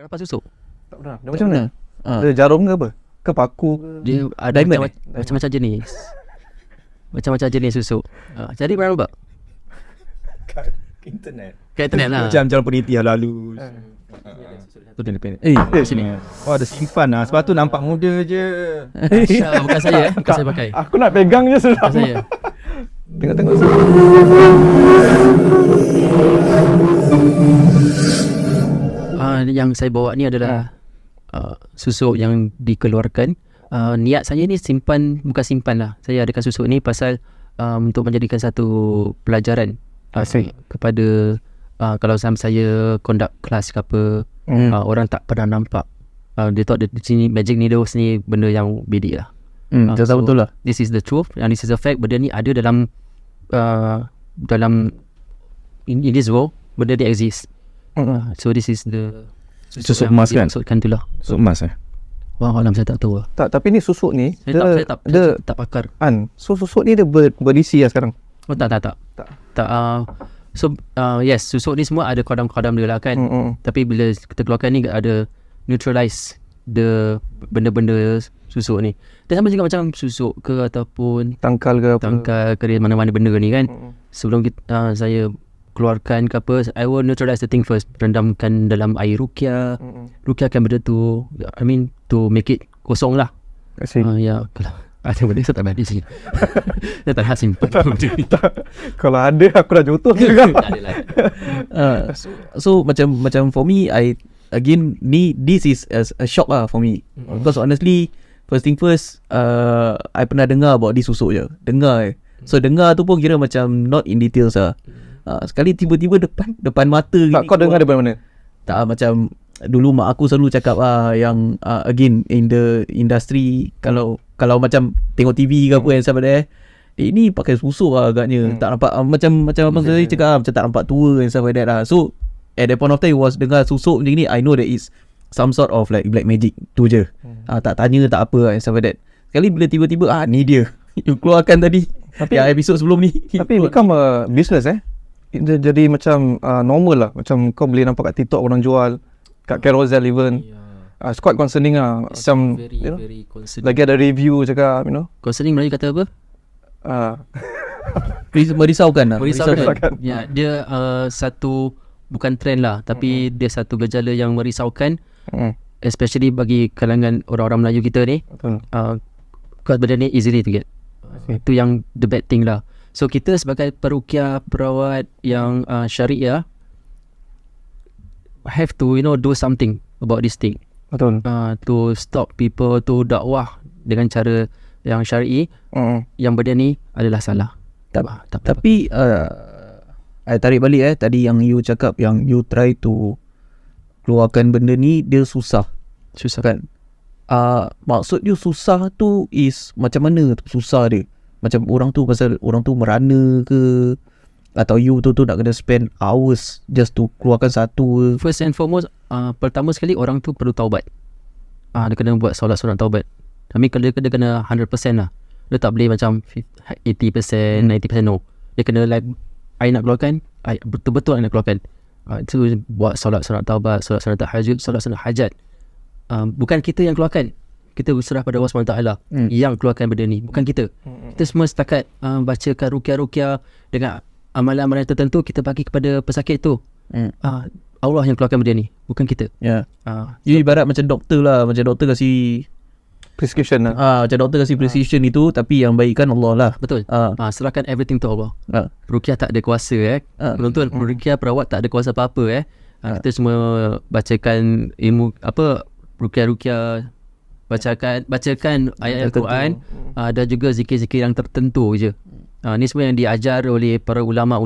Apa susuk? Tak pernah. Dia macam mana? Dia jarum ke apa? Ke paku ke? Dia ada macam-macam jenis. Macam-macam jenis susuk. Jadi mana nampak? Internet. Kat internet lah. Macam jalan peniti yang lalu. Tu dia depan. Sini. Oh, ada simpan lah. Sebab tu nampak muda je. Bukan saya, bukan saya pakai. Aku nak pegang je sudah. Bukan saya. Tengok-tengok. Yang saya bawa ni adalah susuk yang dikeluarkan. Niat saya ni simpan, bukan simpan lah. Saya adakan susuk ni pasal untuk menjadikan satu pelajaran kepada kalau saya conduct kelas ke apa, orang tak pernah nampak. Dia thought di sini magic needles ni benda yang bedik lah. Betul lah. This is the truth and this is a fact. Benda ni ada dalam in this world, benda dia exist. So this is the Susuk emas kan? Maksudkan tu lah. Susuk emas Wah, alam saya tak tahu lah. Tak, tapi ni susuk ni Saya tak pakar. So susuk ni dia berisi lah sekarang. Oh tak. So yes, susuk ni semua ada kodam-kodam dia lah kan. Tapi bila kita keluarkan ni ada neutralize the benda-benda susuk ni. Dan sama juga macam susuk ke ataupun Tangkal ke apa. tangkal ke mana-mana benda ni kan. Sebelum kita, saya keluarkan ke apa, I will neutralize the thing first. Rendamkan dalam air ruqyah. Ruqyahkan benda tu, I mean to make it kosong lah. Ya, kalau ada benda saya tak berani sini. Saya tak nak simpan. Kalau ada aku dah jodoh juga. Tak ada lah. So macam for me, this is a shock lah for me. Because honestly, first thing first, I pernah dengar about this susuk je. So dengar tu pun kira macam not in details lah. Sekali tiba-tiba depan mata gini. Tak, kau dengar daripada mana? Tak, macam dulu mak aku selalu cakap yang again in the industry, kalau macam tengok TV ke apa yang sampai there, ni pakai susuk lah agaknya. Tak nampak macam abang tadi cakap macam tak nampak tua and stuff like that lah. So at that point of time was dengar susuk macam ni, I know that it's some sort of like black magic tu je. Tak tanya tak apa and stuff like that. Sekali bila tiba-tiba ni dia you keluarkan tadi. Tapi yang episod sebelum ni. Tapi become a business Dia jadi macam normal lah. Macam kau boleh nampak kat TikTok orang jual, kat Carousel even. It's quite concerning lah. Macam Very concerning. lagi ada review cakap, Concerning Melayu kata apa? Merisaukan lah. Merisaukan. Ya, dia satu bukan trend lah, tapi dia satu gejala yang merisaukan, especially bagi kalangan orang-orang Melayu kita ni. Betul. Because benda ni easily to get. Itu yang the bad thing lah. So kita sebagai peruqyah, perawat yang syariah have to do something about this thing. Betul. To stop people to dakwah dengan cara yang syar'i. Yang benda ni adalah salah. Tapi I tarik balik tadi yang you cakap, yang you try to keluarkan benda ni, dia susah kan. Maksud you susah tu is macam mana tu susah dia? Macam orang tu pasal orang tu merana ke, atau you tu nak kena spend hours just to keluarkan satu? First and foremost, pertama sekali orang tu perlu taubat. Dia kena buat solat taubat. Tapi kalau dia kena 100% lah. Dia tak boleh macam 80%, 90% no. Dia kena like, I nak keluarkan, I betul-betul I nak keluarkan. Itu buat solat taubat, solat tahajud, solat hajat. Bukan kita yang keluarkan. Kita berserah pada Allah SWT yang keluarkan benda ni, bukan kita. Kita semua setakat bacakan ruqyah dengan amalan-amalan tertentu, kita bagi kepada pesakit tu. Allah yang keluarkan benda ni, bukan kita. You ibarat macam doktor lah. Macam doktor kasih prescription lah. macam doktor kasih prescription itu, tapi yang baik kan Allah lah. Betul. Serahkan everything to Allah. Ruqyah tak ada kuasa penonton. Ruqyah, perawat tak ada kuasa apa-apa kita semua bacakan ilmu ruqyah, bacakan ayat Al-Quran, dan juga zikir-zikir yang tertentu je. Ni semua yang diajar oleh para ulama'.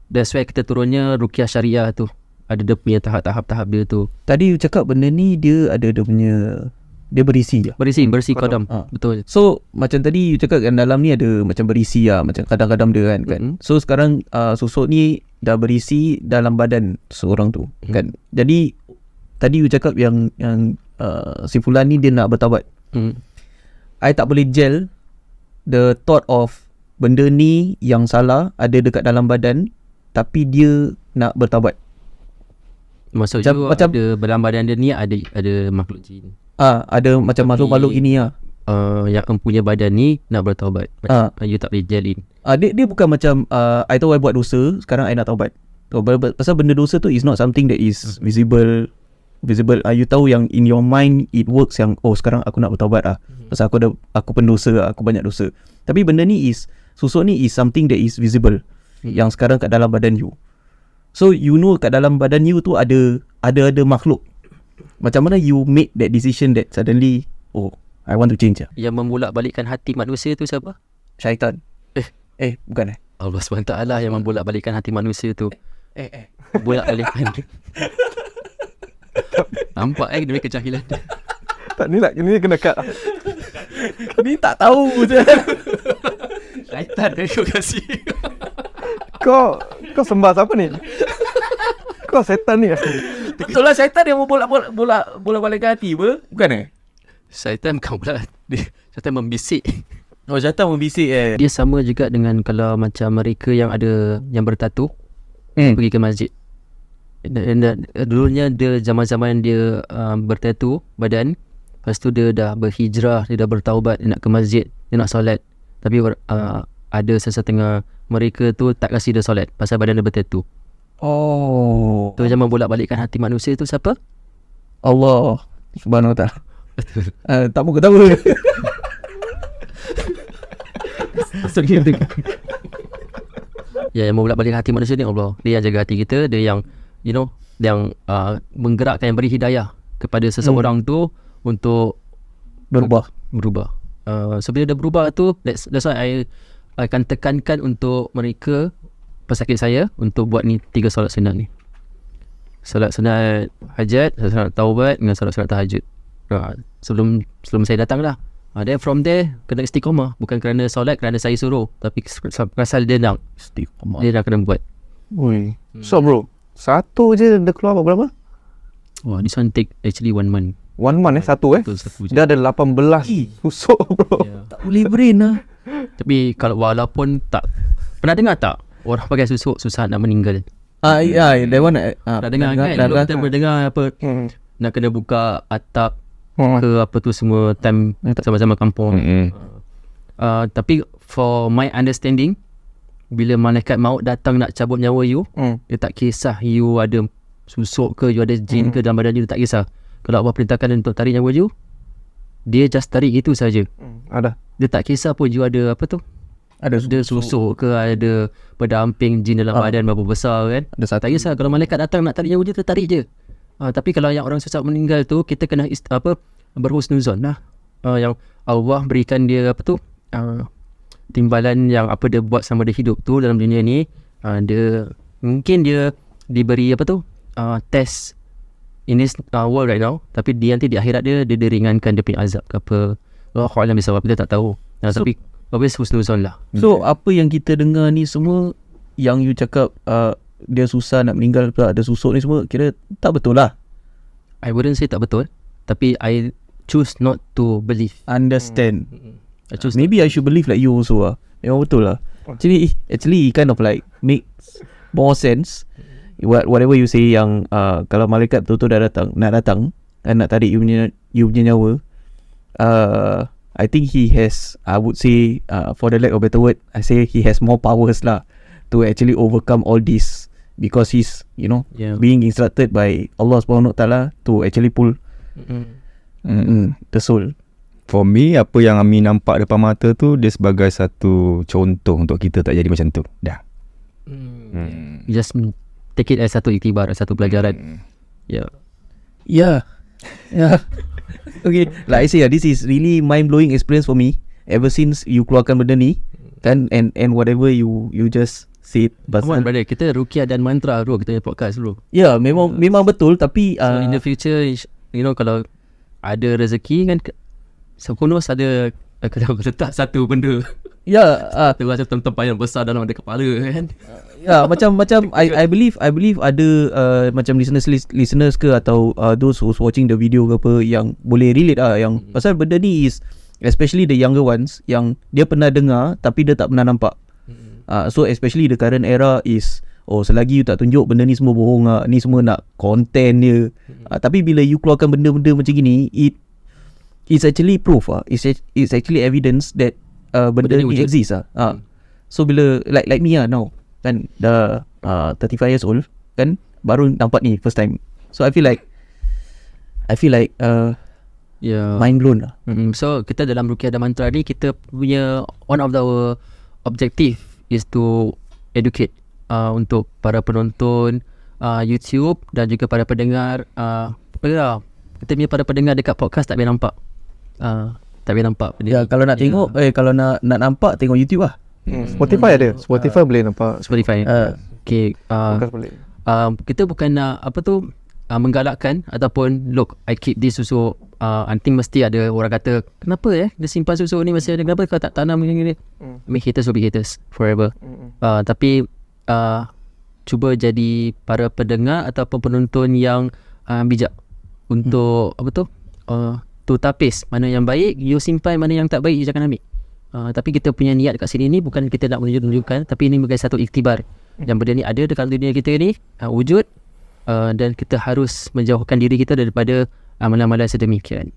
That's why kita turunnya ruqyah syariah tu. Ada dia punya tahap-tahap dia tu. Tadi you cakap benda ni dia ada dia punya, dia berisi je. Berisi kodam. Betul. So macam tadi you cakap kan dalam ni ada macam berisi lah, macam kadang-kadang dia kan. So sekarang susuk ni dah berisi dalam badan seorang tu kan. Jadi tadi you cakap yang si fulan ni dia nak bertaubat. I tak boleh gel the thought of benda ni yang salah ada dekat dalam badan, tapi dia nak bertaubat. Maksud Macam- you macam- ada dalam badan dia ni ada makhluk jin. Ada macam makhluk-makhluk ini lah. Yang empunya badan ni nak bertaubat. You tak boleh jalin. Dia bukan macam I tahu I buat dosa, sekarang I nak taubat. Pasal benda dosa tu is not something that is visible. You tahu yang in your mind it works yang sekarang aku nak bertaubat lah. Pasal aku pendosa, aku banyak dosa. Tapi benda ni susuk ni is something that is visible. Yang sekarang kat dalam badan you. So you know kat dalam badan you tu ada makhluk. Macam mana you make that decision that suddenly I want to change lah. Yang membolak-balikkan hati manusia tu siapa? Syaitan. Bukan Allah SWT yang membolak-balikkan hati manusia tu. Bolak-balikkan. Nampak demi kejahilan dia. Tak ni kena cut. Ni tak tahu je. Syaitan aku kasih. Kau sembah siapa ni? Kau setan ni. Betul lah, syaitan yang bolak-balikkan hati apa? Bukan Syaitan bukan pula. Syaitan membisik. syaitan membisik Dia sama juga dengan kalau macam mereka yang bertatu pergi ke masjid. Dulunya dia zaman-zaman dia bertatu badan. Lepas tu dia dah berhijrah, dia dah bertaubat, dia nak ke masjid, dia nak solat. Tapi ada sesetengah mereka tu tak kasih dia solat pasal badan dia bertatu. Tu yang membolak-balikkan hati manusia tu siapa? Allah Subhanahu Wa Ta'ala. Tak mau ketawa. Yang membolak-balikkan hati manusia ni Allah. Dia yang jaga hati kita. Dia yang yang menggerakkan, yang beri hidayah kepada seseorang tu untuk berubah. So bila dia berubah tu, that's why I akan tekankan untuk mereka, pesakit saya, untuk buat ni 3 solat sunat ni. Solat sunat hajat, solat sunat taubat dengan solat sunat tahajud. Sebelum saya datang lah. Then from there kena istiqamah. Bukan kerana solat kerana saya suruh, tapi pasal dia nak istiqamah, dia nak kena buat. So bro, satu je dia keluar berapa? This one take actually 1 month. 1 month satu Satu je. Dia ada 18 susuk bro. Tak boleh brain lah. Tapi kalau walaupun tak, pernah dengar tak orang pakai susuk susah nak meninggal? That one Dah dengar kan? Dulu kita mendengar apa nak kena buka atap ke apa tu semua time sama-sama kampung. Tapi for my understanding, bila malaikat maut datang nak cabut nyawa you, dia tak kisah you ada susuk ke, you ada jin ke dalam badan you, dia tak kisah. Kalau Allah perintahkan untuk tarik nyawa you, dia just tarik itu saja. Ada. Dia tak kisah pun you ada apa tu, ada susuk ke, ada pendamping jin dalam badan berapa besar kan. Tak kisah. Kalau malaikat datang nak tarik nyawa dia, dia tarik je. Tapi kalau yang orang susah meninggal tu, kita kena berhusnuzon lah. Yang Allah berikan dia apa tu, timbalan yang apa dia buat sama dia hidup tu dalam dunia ni, dia mungkin dia diberi apa tu, test in this world right now, tapi dia nanti di akhirat dia diringankan dia punya azab ke apa. Allah alam bisawab, kita tak tahu. Tapi always husnuzon lah. So apa yang kita dengar ni semua, yang you cakap dia susah nak meninggal, ada susuk ni semua, kira tak betul lah. I wouldn't say tak betul, tapi I choose not to believe. Understand. I choose Maybe I should believe like you also lah. Memang betul lah. Actually kind of like makes more sense. Whatever you say, yang kalau malaikat betul-betul dah nak datang dan nak tarik you punya nyawa, I think he has, I would say, for the lack of better word, I say he has more powers lah to actually overcome all this, because he's being instructed by Allah Subhanahu Wa Ta'ala to actually pull the soul. For me, apa yang Ami nampak depan mata tu, dia sebagai satu contoh untuk kita tak jadi macam tu. Dah. Just take it as satu iktibar, satu pelajaran. Yeah. Okay, like I say, this is really mind-blowing experience for me ever since you keluarkan benda ni kan, and whatever you just said. Come on brother, kita ruqyah dan mantra bro, kita punya podcast bro. Ya, memang betul, tapi so in the future, kalau ada rezeki kan, sekonus ada kalau letak satu benda, tu macam tempat yang besar dalam ada kepala kan. Macam I believe ada macam listeners ke, atau those who's watching the video ke apa, yang boleh relate yang pasal benda ni is, especially the younger ones, yang dia pernah dengar tapi dia tak pernah nampak. So especially the current era is selagi you tak tunjuk benda ni semua bohong lah, ni semua nak content dia. Tapi bila you keluarkan benda-benda macam gini, it's actually proof it's actually evidence that benda ni wujud. exist lah. So bila like me lah now kan, dah 35 years old kan, baru nampak ni first time. So I feel like Yeah. mind blown lah. So kita dalam Ruqyah dan Mantra ni, kita punya one of our objective is to educate untuk para penonton YouTube dan juga para pendengar. Kita punya para pendengar dekat podcast tak boleh nampak. Tak boleh nampak benda Ya, ni. kalau nak tengok kalau nak nampak, tengok YouTube lah. Spotify ada. Spotify boleh nampak. Spotify. Okay. Podcast boleh. Kita bukan nak menggalakkan ataupun look, I keep this susu, nanti mesti ada orang kata kenapa dia simpan susu ni, masih ada, kenapa kau tak tanam ni. I mean, haters will be haters forever. Tapi cuba jadi para pendengar ataupun penonton yang bijak untuk tu tapis mana yang baik you simpan, mana yang tak baik you jangan ambil. Tapi kita punya niat kat sini ni bukan kita nak menunjukkan, tapi ini sebagai satu iktibar yang benda ni ada dekat dunia kita ni, wujud, dan kita harus menjauhkan diri kita daripada amalan-amalan sedemikian.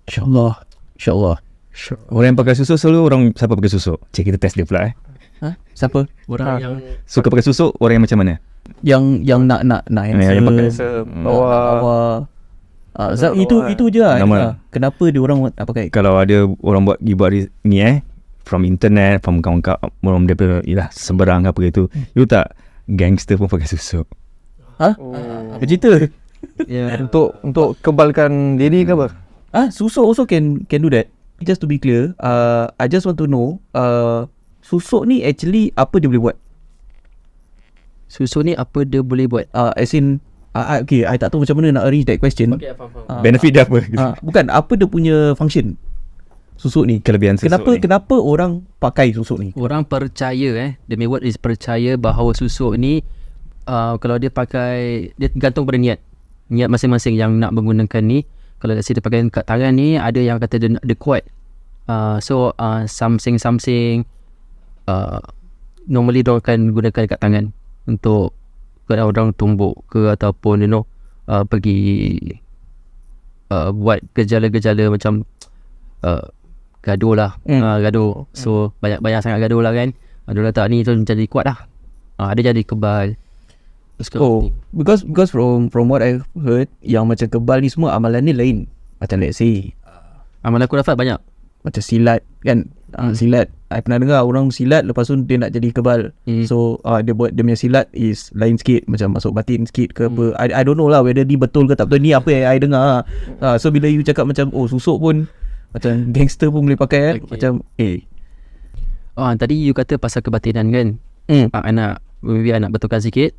InsyaAllah. Orang yang pakai susuk selalu orang siapa pakai susuk? Cik, kita test dia pula Siapa? Orang yang Suka pakai susuk orang yang macam mana? Yang nak Yang pakai bawah. Itu je lah. Nama. Kenapa dia orang nak pakai? Kalau ada orang buat ni from internet, from kawan-kawan orang daripada seberang apa gitu, you tak gangster pun pakai susuk. Apa cerita? Untuk kebalkan diri ke apa? Susuk also can do that. Just to be clear, I just want to know, susuk ni actually apa dia boleh buat? susu ni apa dia boleh buat? As in okay, I tak tahu macam mana nak arrange that question. faham. Benefit dia apa? Bukan, apa dia punya function susuk ni? Kelebihan susuk ni. Kenapa orang pakai susuk ni? Orang percaya the main word is percaya bahawa susuk ni kalau dia pakai, dia tergantung pada niat masing-masing yang nak menggunakan ni. Kalau let's say dia pakai kat tangan ni, ada yang kata dia kuat. So something normally dia akan gunakan kat tangan untuk kalau orang tumbuk ke ataupun pergi buat gejala-gejala macam gaduh lah. Gaduh. So banyak sangat gaduh lah kan. Dia letak ni tu jadi kuat lah. Dia jadi kebal. Because from what I heard, yang macam kebal ni semua amalan ni lain. Macam let's say Amalan khurafat banyak. macam silat kan. Silat, I pernah dengar orang silat lepas tu dia nak jadi kebal. So dia buat dia punya silat is lain sikit, macam masuk batin sikit ke apa. I don't know lah whether ni betul ke tak betul. Ni apa yang I dengar. So bila you cakap macam susuk pun macam gangster pun boleh pakai macam tadi you kata pasal kebatinan kan. Maybe anak betulkan sikit.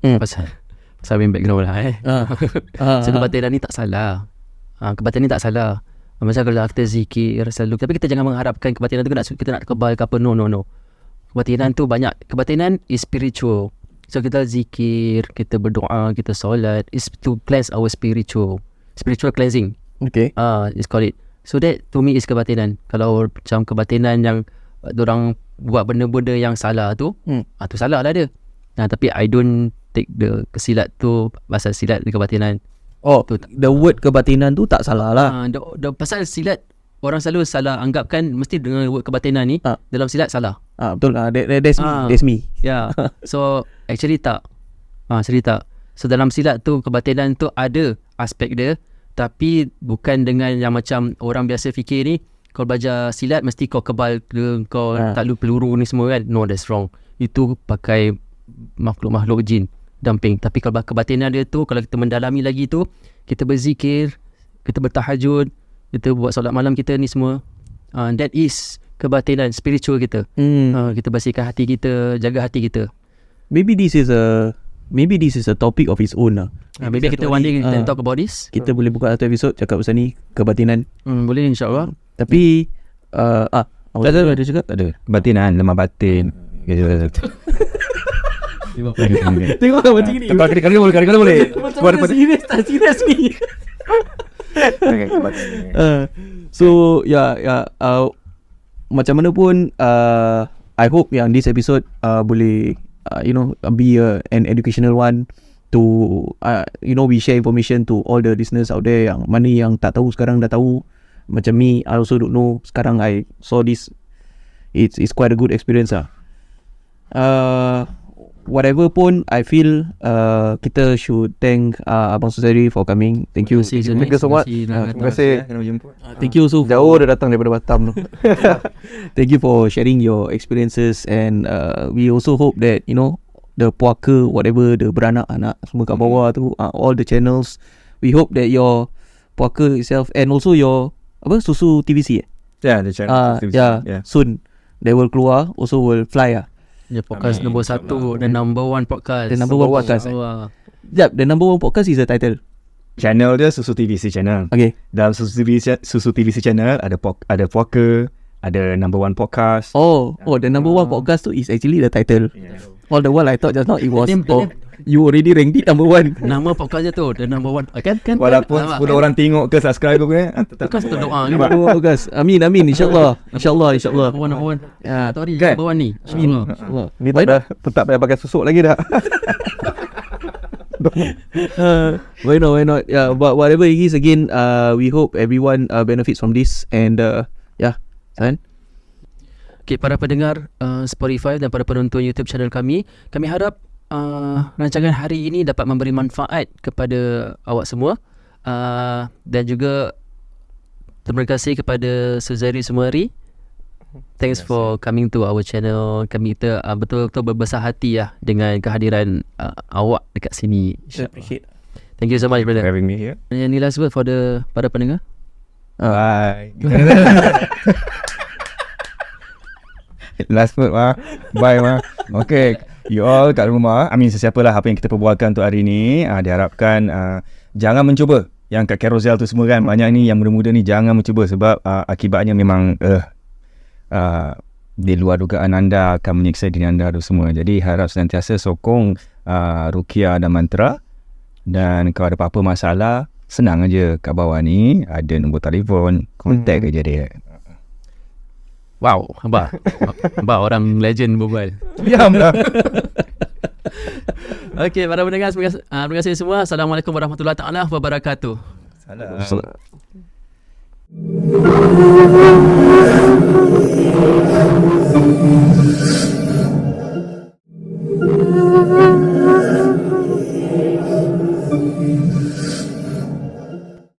Pasal main background lah So kebatinan ni tak salah. Kebatinan ni tak salah. Macam kalau kita zikir selalu, tapi kita jangan mengharapkan kebatinan tu kita nak kebal ke apa. No. Kebatinan tu banyak. Kebatinan is spiritual. So kita zikir, kita berdoa, kita solat is to cleanse our spiritual cleansing. Okay. It's called it. So that to me is kebatinan. Kalau macam kebatinan yang dorang buat benda-benda yang salah tu, tu salah lah dia. Tapi I don't take the kesilat tu pasal silat di kebatinan. The word kebatinan tu tak salah lah. Pasal silat orang selalu salah anggapkan mesti dengan word kebatinan ni dalam silat salah. Betul lah. That's me. Yeah. So actually tak. So dalam silat tu kebatinan tu ada aspek dia, tapi bukan dengan yang macam orang biasa fikir ni. Kau belajar silat mesti kau kebal ke, kau tak lu peluru ni semua kan. No, that's wrong. Itu pakai makhluk-makhluk jin dumping. Tapi kalau kebatinan dia tu, kalau kita mendalami lagi tu, kita berzikir, kita bertahajud, kita buat solat malam kita ni semua, that is kebatinan spiritual kita. Kita bersihkan hati kita, jaga hati kita. Maybe this is a topic of its own lah. Maybe kita one day kita talk about this. Kita boleh buka satu episod cakap pasal ni, kebatinan. Boleh insyaAllah. Tapi tak ada cakap? Tak ada. Kebatinan, lemah batin. Tengok lah macam ni. Kali boleh. Macam tak serius ni. So macam mana pun I hope yang this episode boleh be an educational one to we share information to all the listeners out there yang mana yang tak tahu sekarang dah tahu. Macam me, I also don't know. Sekarang I saw this. It's quite a good experience lah. Whatever pun, I feel kita should thank Abang Susari for coming. Thank you. Thank you so much. Terima kasih. Thank you so Jauh dah datang daripada Batam tu. thank you for sharing your experiences, and we also hope that the puaka, whatever, the beranak anak semua kat bawah tu, all the channels, we hope that your puaka itself and also your susu TVC Yeah, the channel. soon they will keluar, also will fly Ya, podcast nombor 1 dan number 1 podcast. the number one podcast. The number one podcast is the title. Channel dia Susu TVC channel. Okay. Dalam Susu TVC channel ada puaka, ada number 1 podcast. The number one podcast tu is actually the title. Yeah. All the while I thought just now it was Name- you already ranked it number one. Nama podcast dia tu the number 1. Kan? Walaupun 10 orang tengok ke subscribe ke tetap Podcast tu doa kan. Oh, guys. Amin InsyaAllah. InsyaAllah. Number 1. Ya, Tadi Kan? number 1 ni. InsyaAllah. Ni tak payah pakai susuk lagi dah. Why not? Yeah, but whatever it is, again, we hope everyone benefits from this, and San. Okay, para pendengar Spotify dan para penonton YouTube channel kami harap rancangan hari ini dapat memberi manfaat kepada awak semua, dan juga terima kasih kepada Suzari Sumari. Thanks for coming to our channel. Kami kita betul-betul berbesar hati dengan kehadiran awak dekat sini. Appreciate. Thank you so much, brother. having me here. Any last word for para pendengar? Bye. Last word bye Okay, you all kat rumah, sesiapa lah apa yang kita perbualkan untuk hari ni, diharapkan jangan mencuba yang kat Carousel tu semua kan. Banyak ni yang muda-muda ni jangan mencuba, sebab akibatnya memang di luar dugaan anda, akan menyiksa diri anda tu semua. Jadi harap senantiasa sokong Ruqyah dan Mantra, dan kalau ada apa-apa masalah, senang aja kat bawah ni ada nombor telefon, kontak aja dia. Wow, Abah orang legend berbual. Diam lah. Okay, para pendengar, terima kasih semua. Assalamualaikum warahmatullahi taala wabarakatuh. Salam.